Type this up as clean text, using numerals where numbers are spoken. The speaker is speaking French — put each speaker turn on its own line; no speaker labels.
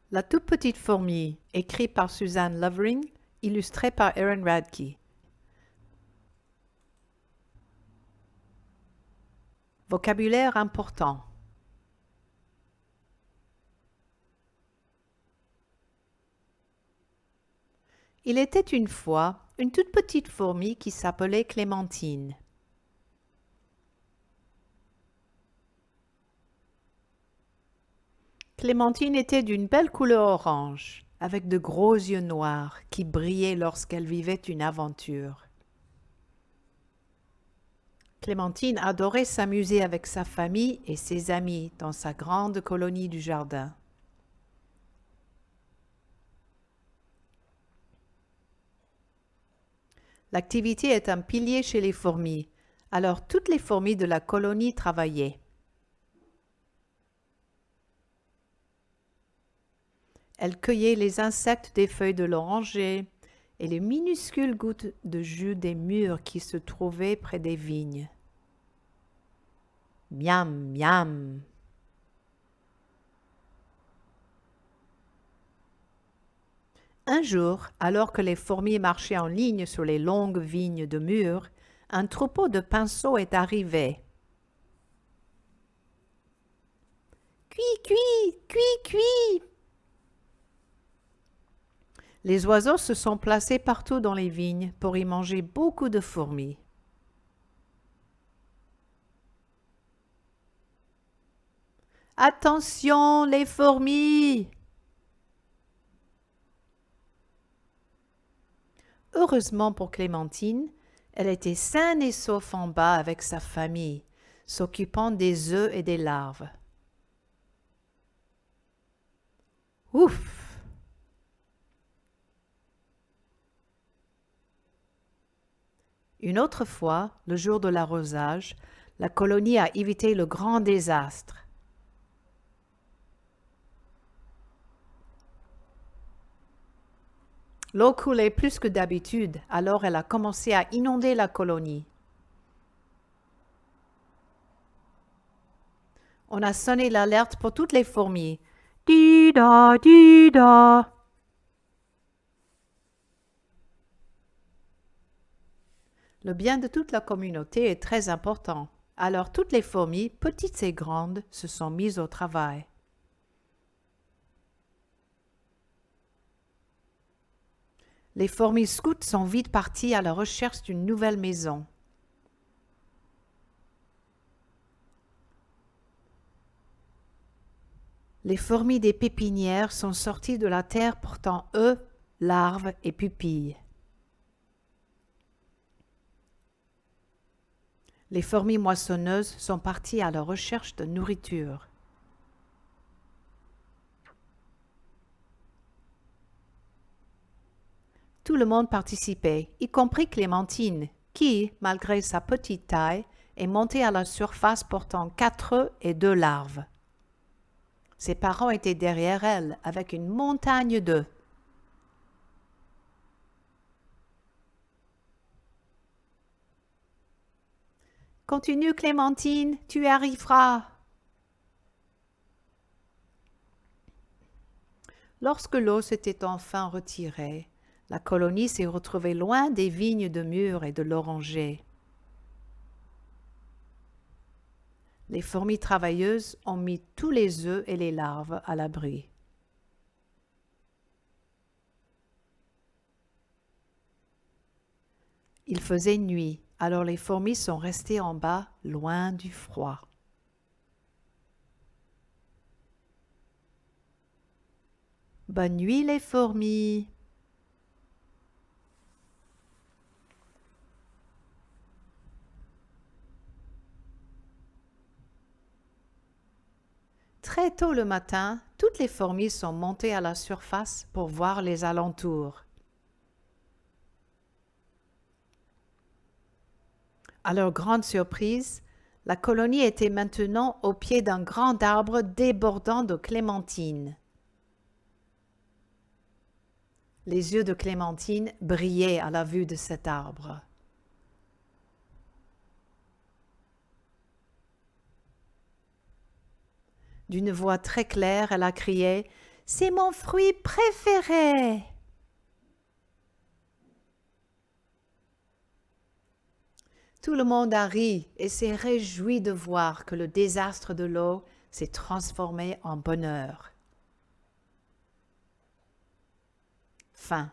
La toute petite fourmi, écrit par Suzanne Lovering, illustré par Erin Radke. Vocabulaire important. Il était une fois une toute petite fourmi qui s'appelait Clémentine. Clémentine était d'une belle couleur orange, avec de gros yeux noirs qui brillaient lorsqu'elle vivait une aventure. Clémentine adorait s'amuser avec sa famille et ses amis dans sa grande colonie du jardin. L'activité est un pilier chez les fourmis, alors toutes les fourmis de la colonie travaillaient. Elles cueillaient les insectes des feuilles de l'oranger et les minuscules gouttes de jus des mûres qui se trouvaient près des vignes. Miam, miam. Un jour, alors que les fourmis marchaient en ligne sur les longues vignes de mûres, un troupeau de pinceaux est arrivé. Cui, cui, cui, cui. Les oiseaux se sont placés partout dans les vignes pour y manger beaucoup de fourmis. Attention, les fourmis! Heureusement pour Clémentine, elle était saine et sauf en bas avec sa famille, s'occupant des œufs et des larves. Ouf! Une autre fois, le jour de l'arrosage, la colonie a évité le grand désastre. L'eau coulait plus que d'habitude, alors elle a commencé à inonder la colonie. On a sonné l'alerte pour toutes les fourmis. Dida, dida. Le bien de toute la communauté est très important. Alors toutes les fourmis, petites et grandes, se sont mises au travail. Les fourmis scouts sont vite parties à la recherche d'une nouvelle maison. Les fourmis des pépinières sont sorties de la terre portant œufs, larves et pupilles. Les fourmis moissonneuses sont parties à la recherche de nourriture. Tout le monde participait, y compris Clémentine, qui, malgré sa petite taille, est montée à la surface portant 4 œufs et 2 larves. Ses parents étaient derrière elle, avec une montagne d'œufs. Continue, Clémentine, tu y arriveras. Lorsque l'eau s'était enfin retirée, la colonie s'est retrouvée loin des vignes de mûres et de l'oranger. Les fourmis travailleuses ont mis tous les œufs et les larves à l'abri. Il faisait nuit, alors les fourmis sont restées en bas, loin du froid. Bonne nuit les fourmis. Très tôt le matin, toutes les fourmis sont montées à la surface pour voir les alentours. À leur grande surprise, la colonie était maintenant au pied d'un grand arbre débordant de clémentines. Les yeux de Clémentine brillaient à la vue de cet arbre. D'une voix très claire, elle a crié « C'est mon fruit préféré. Tout le monde a ri et s'est réjoui de voir que le désastre de l'eau s'est transformé en bonheur. Fin.